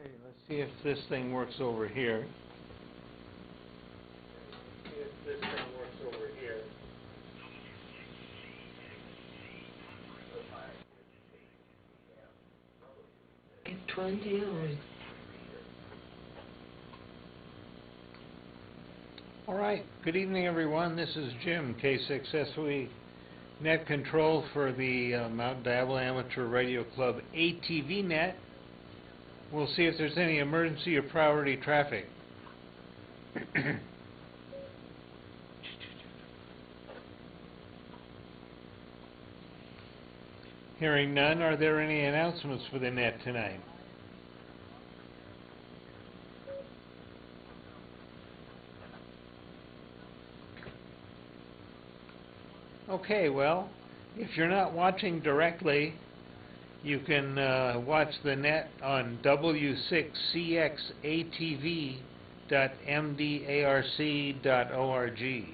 Okay, let's see if this thing works over here. See if this thing works over here. Get 20 on. All right, good evening everyone. This is Jim, K6SOE Net Control for the Mount Diablo Amateur Radio Club ATV net. We'll see if there's any emergency or priority traffic. Hearing none, are there any announcements for the net tonight? Okay, well, if you're not watching directly, you can watch the net on w6cxatv.mdarc.org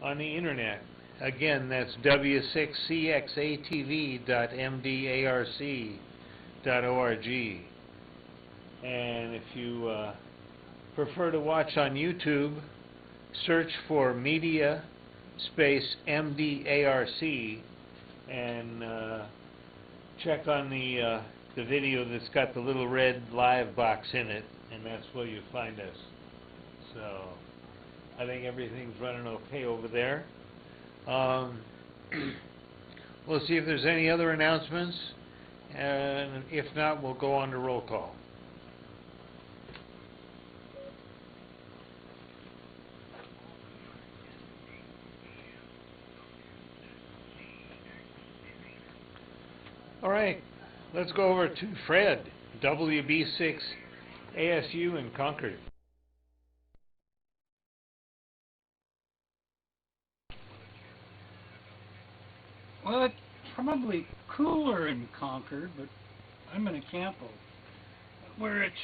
on the internet. Again, that's w6cxatv.mdarc.org. And if you prefer to watch on YouTube, search for media space MDARC and check on the video that's got the little red live box in it, and that's where you find us. So I think everything's running okay over there. We'll see if there's any other announcements, and if not, we'll go on to roll call. All right, let's go over to Fred, WB6 ASU in Concord. Well, it's probably cooler in Concord, but I'm in a campo where it's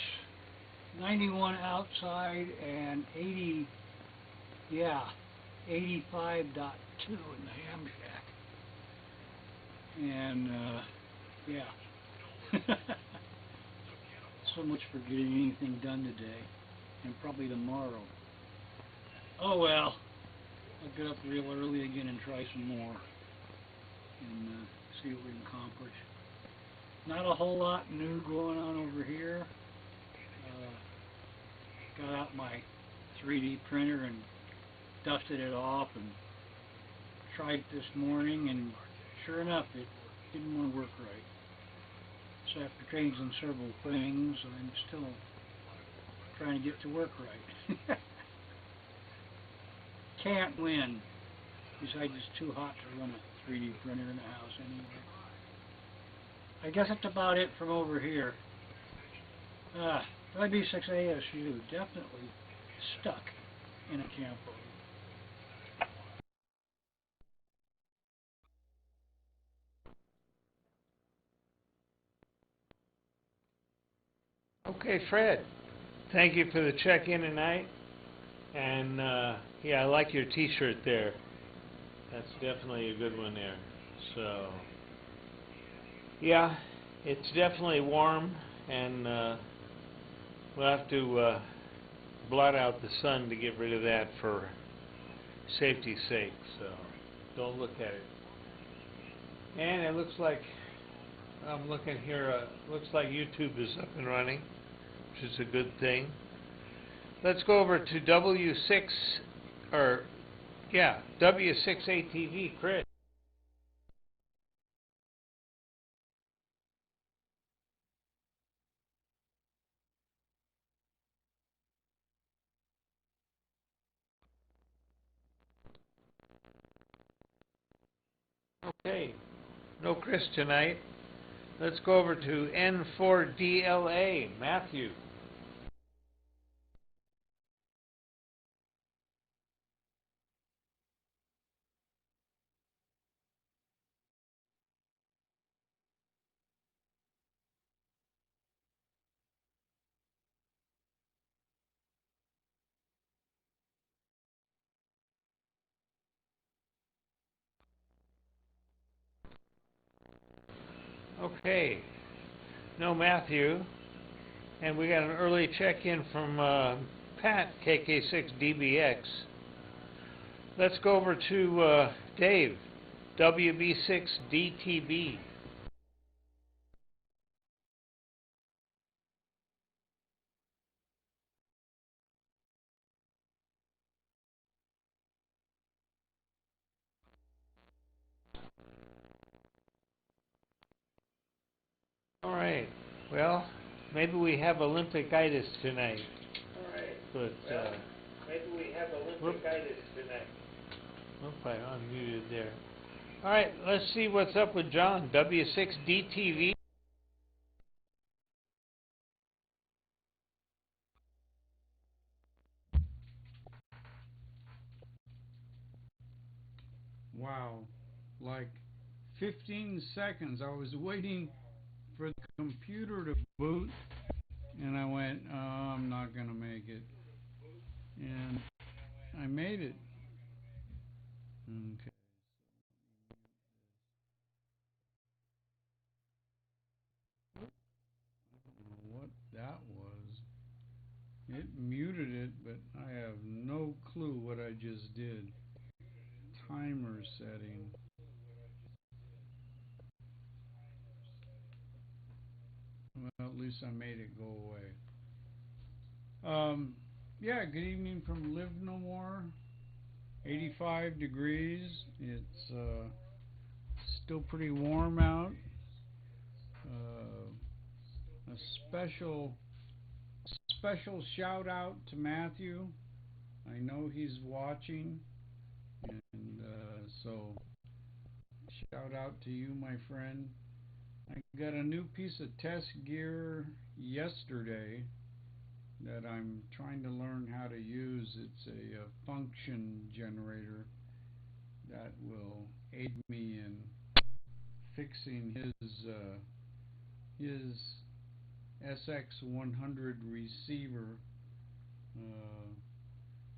91 outside and 85.2 in the ham shack. And so much for getting anything done today, and probably tomorrow. Oh well, I'll get up real early again and try some more, and see what we can accomplish. Not a whole lot new going on over here. Got out my 3D printer and dusted it off and tried this morning, and sure enough, it didn't want to work right. So after changing several things, I'm still trying to get to work right. Can't win. Besides, it's too hot to run a 3D printer in the house anyway. I guess that's about it from over here. WB6 ASU, definitely stuck in a campo. Okay, Fred, thank you for the check-in tonight. And yeah, I like your t-shirt there. That's definitely a good one there. So yeah, it's definitely warm, and we'll have to blot out the sun to get rid of that for safety's sake, so don't look at it. And it looks like, I'm looking here, looks like YouTube is up and running, which is a good thing. Let's go over to W6 ATV, Chris. Okay, no Chris tonight. Let's go over to N4DLA, Matthew. Okay, no Matthew. And we got an early check-in from Pat, KK6DBX. Let's go over to Dave, WB6DTB. All right. Well, maybe we have Olympic-itis tonight. All right. But maybe we have Olympic-itis tonight. Oop, I unmuted there. All right. Let's see what's up with John, W6DTV. Wow, like 15 seconds. I was waiting for the computer to boot, and I went, oh, I'm not going to make it. And I made it. Okay. I don't know what that was. It muted it, but I have no clue what I just did. Timer setting. Well, at least I made it go away. Yeah, good evening from Live No More. 85 degrees. It's still pretty warm out. A special shout out to Matthew. I know he's watching, and so shout out to you, my friend. I got a new piece of test gear yesterday that I'm trying to learn how to use. It's a function generator that will aid me in fixing his SX100 receiver.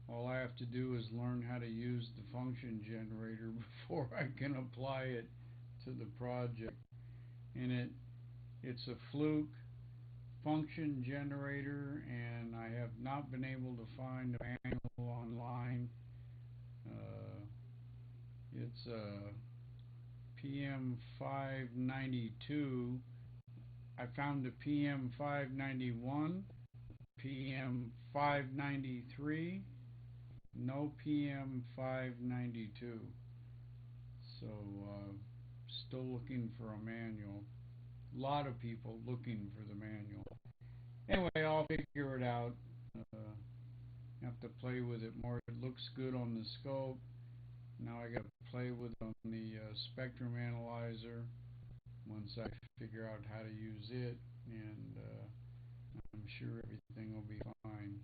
All I have to do is learn how to use the function generator before I can apply it to the project. And it's a fluke function generator, and I have not been able to find a manual online. It's a PM592. I found a PM591, PM593, no PM592. So, still looking for a manual. A lot of people looking for the manual. Anyway, I'll figure it out. Have to play with it more. It looks good on the scope. Now I got to play with it on the spectrum analyzer once I figure out how to use it, and I'm sure everything will be fine.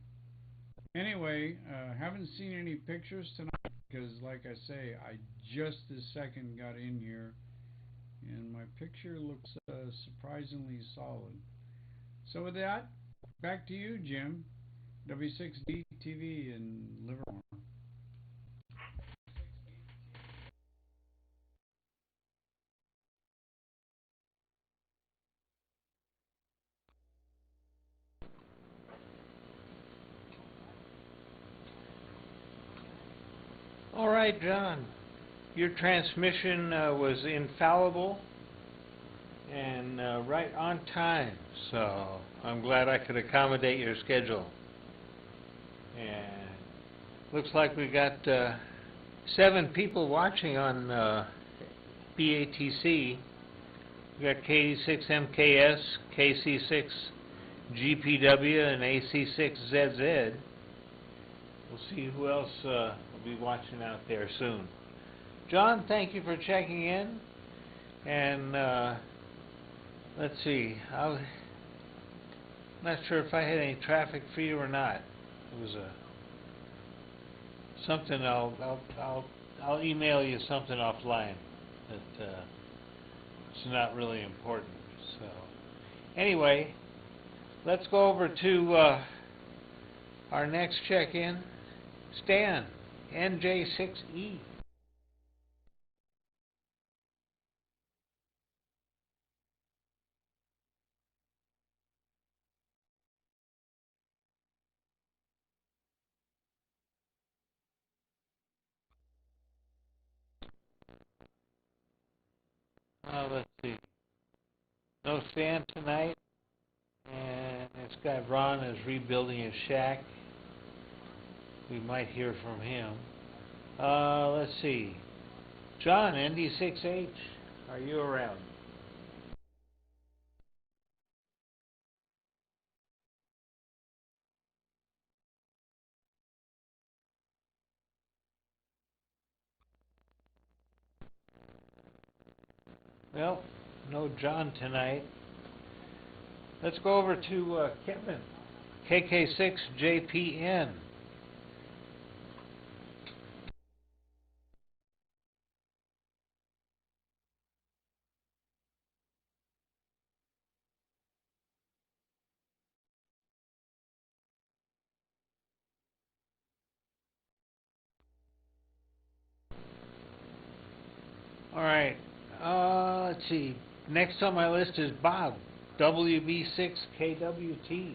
Anyway, haven't seen any pictures tonight because, like I say, I just this second got in here, and my picture looks surprisingly solid. So with that, back to you, Jim. W6D in Livermore. All right, John. Your transmission was infallible and right on time, so I'm glad I could accommodate your schedule. And looks like we got 7 people watching on BATC. We got KD6MKS, KC6GPW, and AC6ZZ. We'll see who else will be watching out there soon. John, thank you for checking in. And let's see. I'm not sure if I had any traffic for you or not. It was something. I'll email you something offline that it's not really important. So anyway, let's go over to our next check-in. Stan, NJ6E. Let's see. No Stan tonight, and this guy Ron is rebuilding his shack. We might hear from him. Let's see. John, ND6H, are you around? Well, no John tonight. Let's go over to Kevin, KK6JPN. All right. Let's see. Next on my list is Bob, WB6KWT.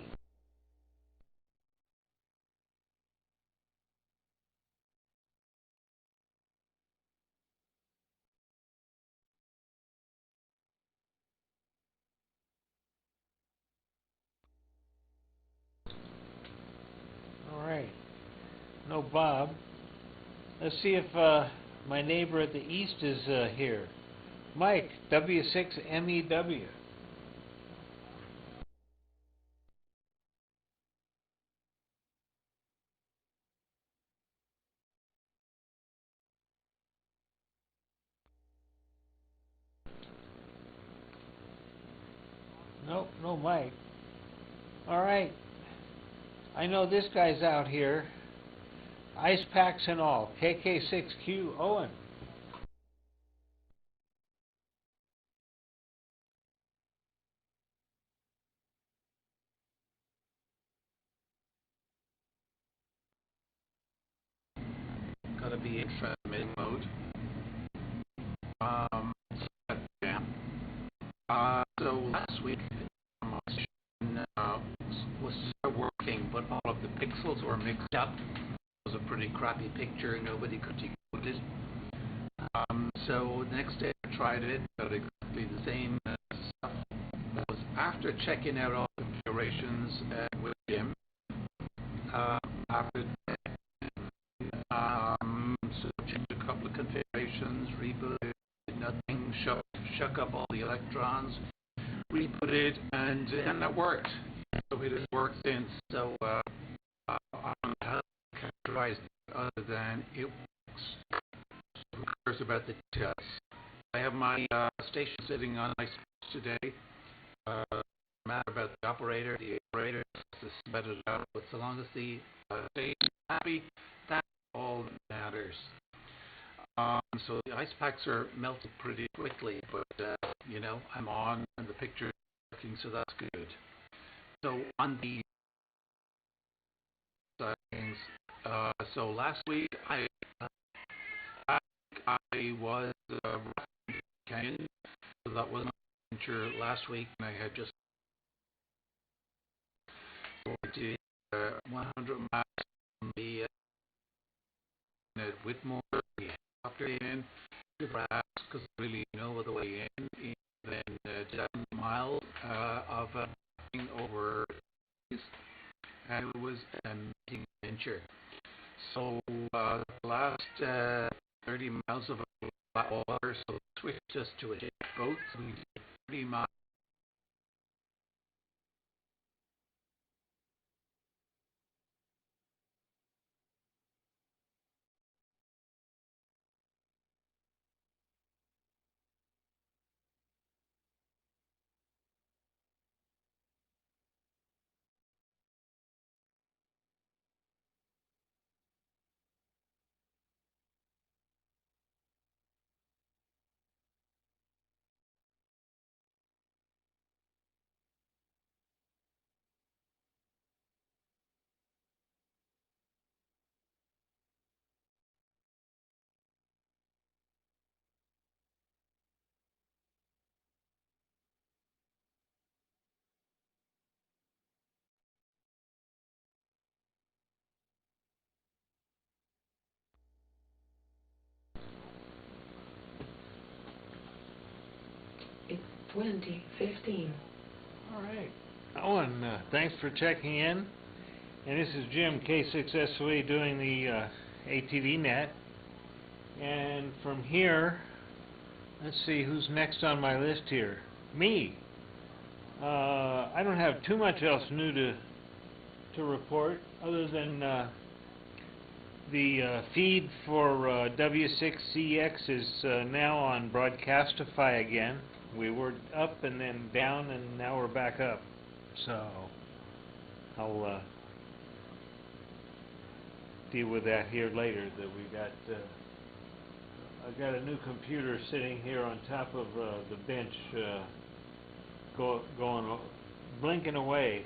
All right. No Bob. Let's see if my neighbor at the east is here. Mike, W6MEW. Nope, no Mike. All right. I know this guy's out here. Ice packs and all. KK6Q Owen. Gotta be in transmit mode. Yeah. So last week, my session was working, but all of the pixels were mixed up. It was a pretty crappy picture. Nobody could decode it. So the next day I tried it, got exactly the same stuff. That was after checking out all the configurations with him. After so checked a couple of configurations, rebooted, nothing, shook up all the electrons, rebooted it, and that worked. So it has worked since. So I don't know how to characterize it other than it works. Who cares about the details? I have my station sitting on my switch today. Matter about the operator. The operator has to spread it out, but so long as the station is happy, that's all that matters. So the ice packs are melted pretty quickly, but you know, I'm on and the picture is working, so that's good. So on the side of things, so last week I was Canyon, so that was my adventure last week, and I had just did 100 miles on the at Whitmore, after in the grass, because I really know the way in, and then 7 miles of over, and it was an amazing adventure. So the last 30 miles of water, so switched us to a jet boat, so we did 30 miles. 2015. All right. Owen, thanks for checking in. And this is Jim, K6SOE, doing the ATV net. And from here, let's see who's next on my list here. Me. I don't have too much else new to report, other than the feed for W6CX is now on Broadcastify again. We were up and then down, and now we're back up. So I'll deal with that here later. That we got. I've got a new computer sitting here on top of the bench, blinking away,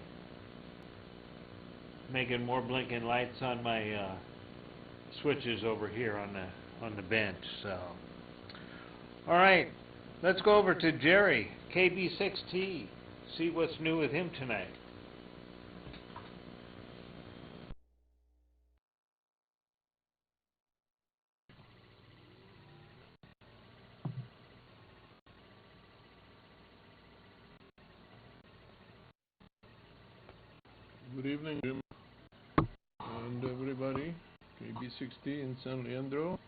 making more blinking lights on my switches over here on the bench. So, all right, let's go over to Jerry, KB6T, see what's new with him tonight. Good evening, Jim, and everybody. KB60 in San Leandro.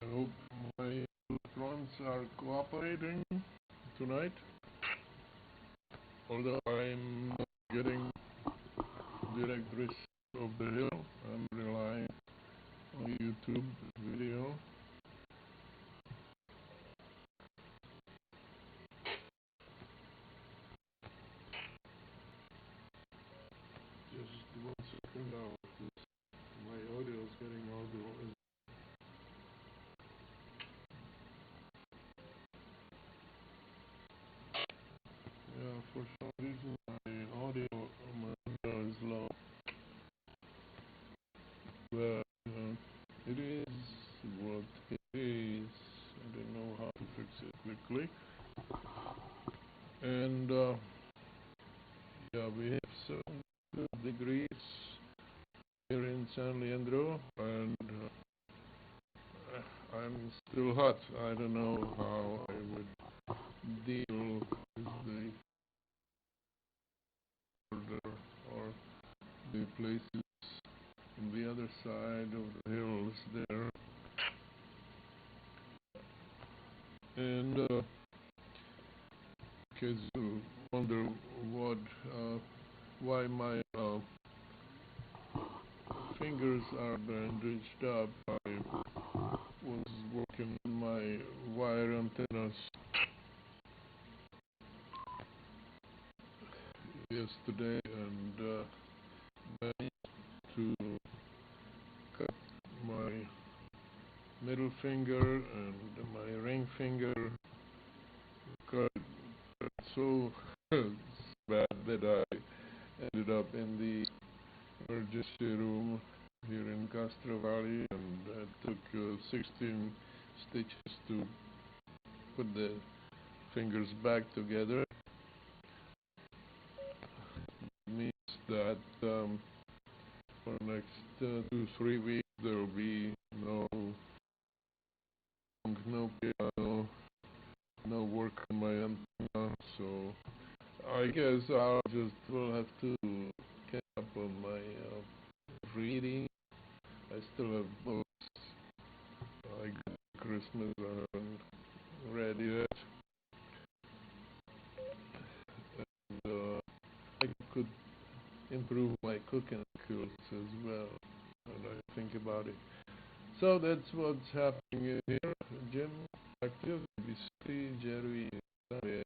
I hope my electrons are cooperating tonight. Although I'm not getting direct receipt of the hill, I'm relying on YouTube video. Just 1 second now. My audio is getting all the noise. Yeah, for some reason my audio is low. But it is what it is. I don't know how to fix it quickly. And yeah, we have 7 degrees here in San Leandro, and I'm still hot. I don't know how I would deal with the border or the places on the other side of the hills there. And in case you wonder why my fingers are bandaged up, I was working on my wire antennas yesterday, and managed to cut my middle finger and my ring finger. Cut so bad that I ended up in the emergency room here in Castro Valley, and it took 16 stitches to put the fingers back together. It means that for the next 2-3 weeks there will be no piano, no work on my antenna, so I guess I'll just will have to catch up on my reading. I still have books I got Christmas I haven't read yet, and I could improve my cooking skills as well when I think about it. So that's what's happening here. Jim, active, BC, Jerry, and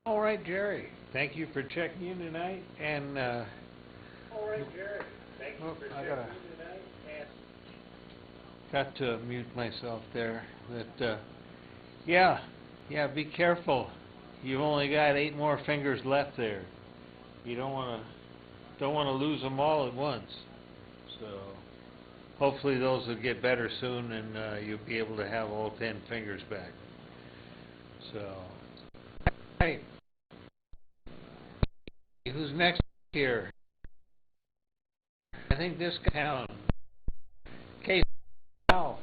All right, Jerry. Thank you for checking in tonight. And all right, Jerry. Thank you for checking in tonight. Got to mute myself there. But yeah, be careful. You've only got 8 more fingers left there. You don't want to lose them all at once. So hopefully those will get better soon, and you'll be able to have all 10 fingers back. So Right. Who's next here? I think this town. Case Al.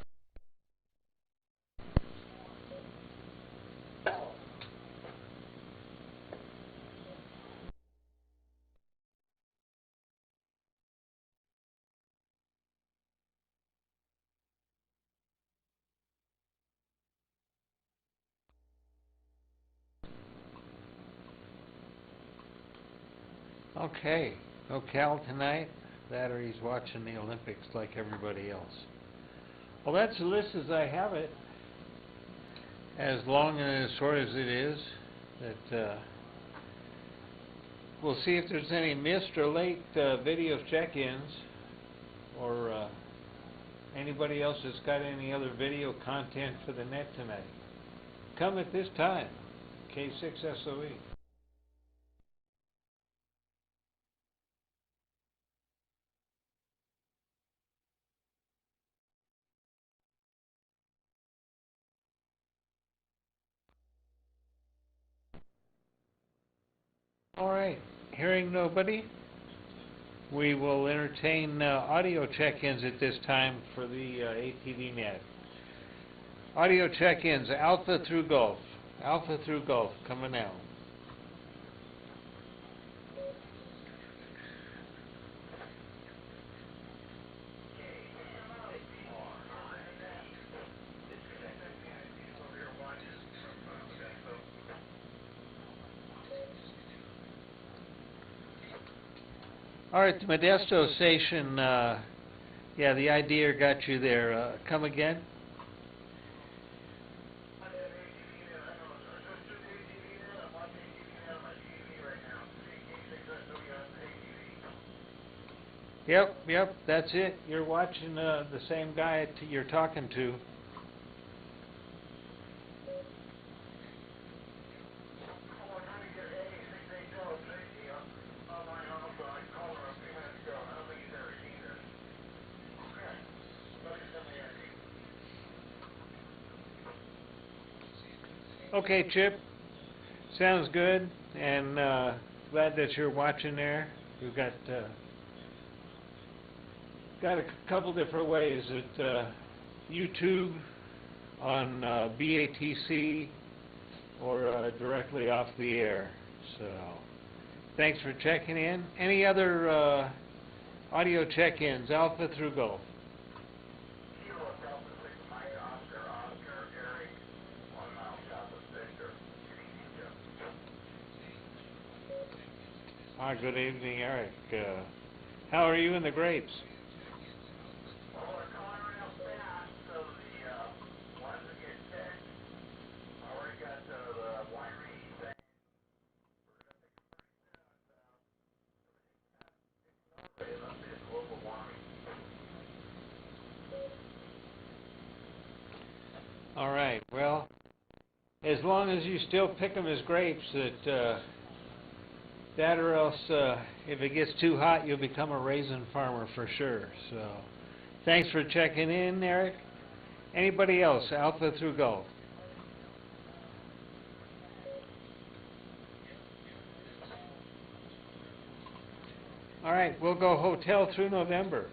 Okay. No Cal tonight. That or he's watching the Olympics like everybody else. Well, that's the list as I have it. As long and as short as it is. That we'll see if there's any missed or late video check-ins, or anybody else that's got any other video content for the net tonight. Come at this time. K6SOE. All right. Hearing nobody, we will entertain audio check-ins at this time for the ATV net. Audio check-ins, Alpha through Gulf. Alpha through Gulf, coming out. All right, the Modesto station, yeah, the idea got you there. Come again? Yep, that's it. You're watching the same guy you're talking to. Okay, Chip. Sounds good, and glad that you're watching there. We've got a couple different ways at YouTube, on BATC, or directly off the air. So, thanks for checking in. Any other audio check-ins, Alpha through Gulf? Good evening, Eric. How are you in the grapes? All right, well, as long as you still pick them as grapes, that or else, if it gets too hot, you'll become a raisin farmer for sure. So, thanks for checking in, Eric. Anybody else, Alpha through Gulf? All right, we'll go hotel through November.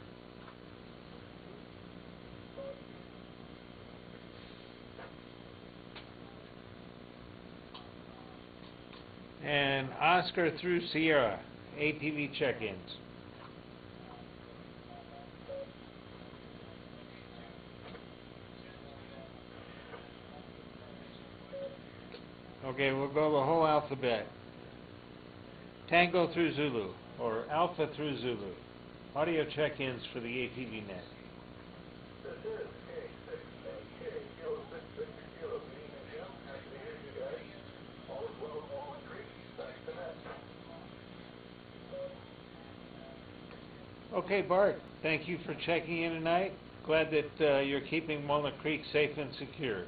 And Oscar through Sierra, ATV check-ins. Okay, we'll go the whole alphabet. Tango through Zulu, or Alpha through Zulu. Audio check-ins for the ATV net. Okay, Bart, thank you for checking in tonight. Glad that you're keeping Walnut Creek safe and secure.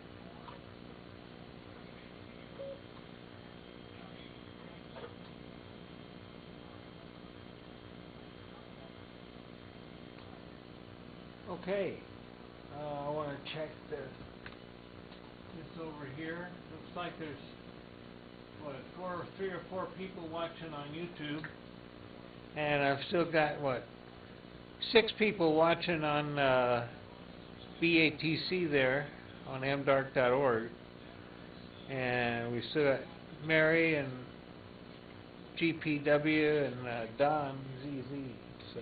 Okay, I want to check this over here. Looks like there's, three or four people watching on YouTube, and I've still got 6 people watching on BATC there on MDARC.org, and we still got Mary and GPW and Don ZZ. So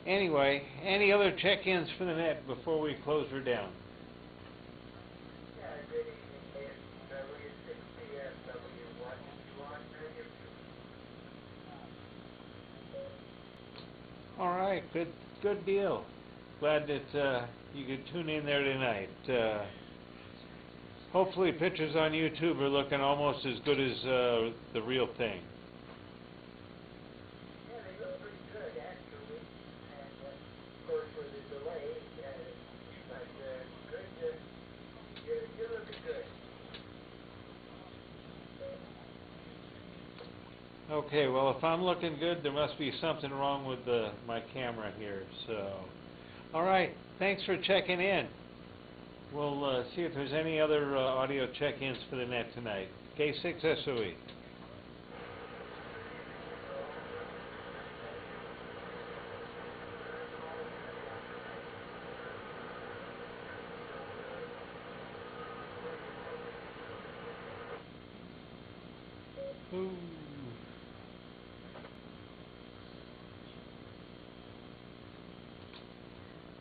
anyway, any other check-ins for the net before we close her down? All right, good deal. Glad that you could tune in there tonight. Hopefully pictures on YouTube are looking almost as good as the real thing. Yeah, they look pretty good, actually. And, of course, with the delay, but good, you're looking good. Okay, well, if I'm looking good, there must be something wrong with my camera here. So, all right, thanks for checking in. We'll see if there's any other audio check-ins for the net tonight. K6SOE. Ooh.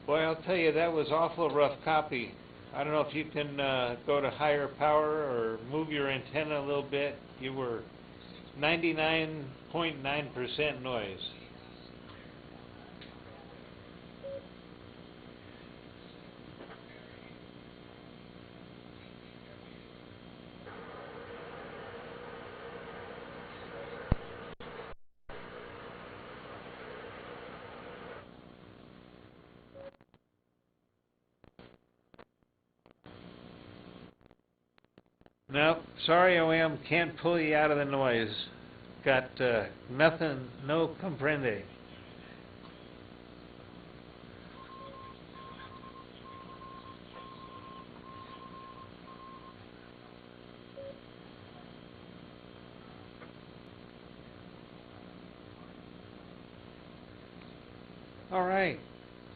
Boy, I'll tell you, that was awful rough copy. I don't know if you can go to higher power or move your antenna a little bit. You were 99.9% noise. No, sorry, OM, can't pull you out of the noise. Got nothing, no comprende. All right.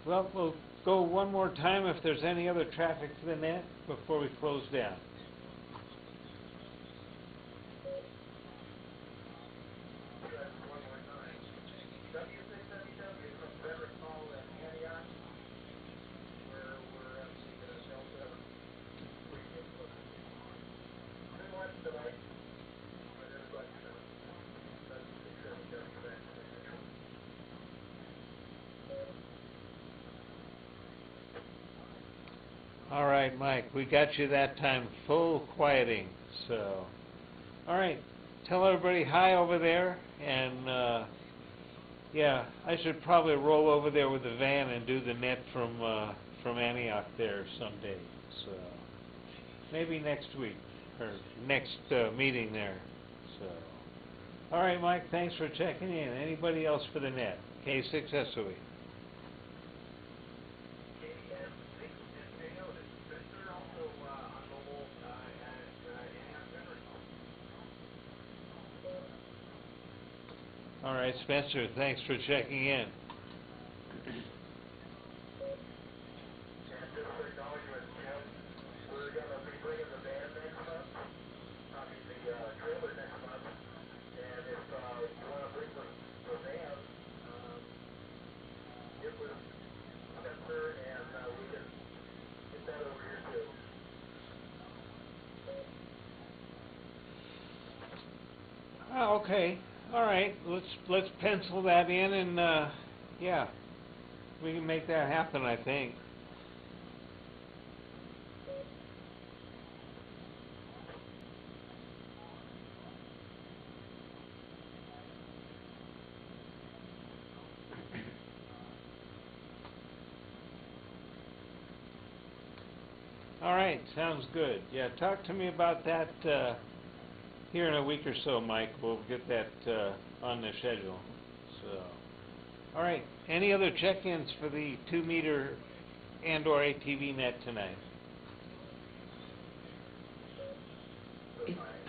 Well, we'll go one more time if there's any other traffic to the net before we close down. All right, Mike, we got you that time, full quieting. So, all right, tell everybody hi over there, and yeah, I should probably roll over there with the van and do the net from Antioch there someday. So, maybe next week or next meeting there. So, all right, Mike, thanks for checking in. Anybody else for the net? K6SOE. All right, Spencer, thanks for checking in. Oh, okay. All right. Let's pencil that in, and yeah, we can make that happen, I think. All right, sounds good. Yeah, talk to me about that here in a week or so, Mike. We'll get that on the schedule. So, all right. Any other check-ins for the 2-meter and/or ATV net tonight?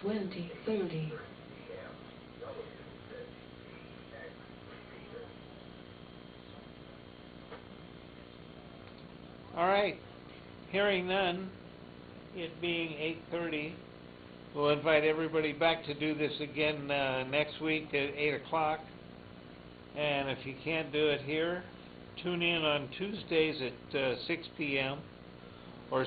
2030. All right. Hearing none, it being 8:30, we'll invite everybody back to do this again next week at 8 o'clock. And if you can't do it here, tune in on Tuesdays at 6 p.m. or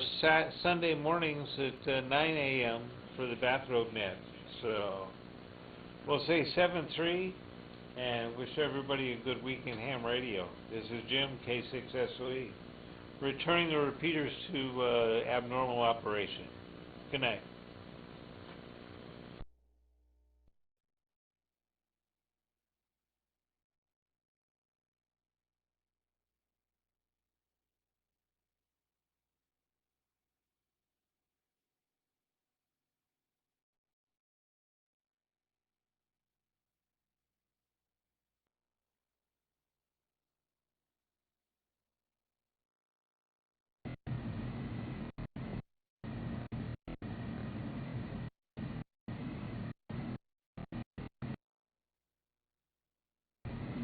Sunday mornings at 9 a.m. for the Bathrobe Net. So we'll say 7-3 and wish everybody a good week in ham radio. This is Jim, K6SOE, returning the repeaters to abnormal operation. Good night.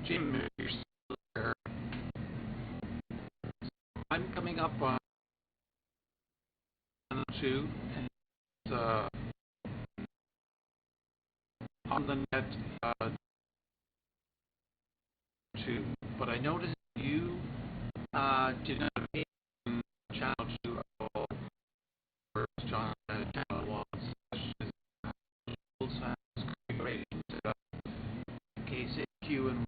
Jim, if you're still there, I'm coming up on 2 and on the net 2. But I noticed you did not appear on channel 2 at all. Or John channel 1. Great. KCQ and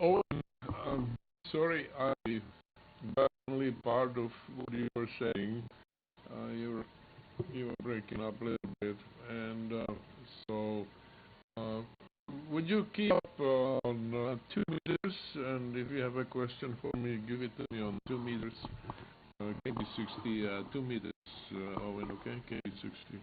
Oh, sorry, I got only part of what you were saying. You were breaking up a little bit, and so would you keep up on 2 meters? And if you have a question for me, give it to me on 2 meters. KB60, 2 meters, Owen, okay? KB60.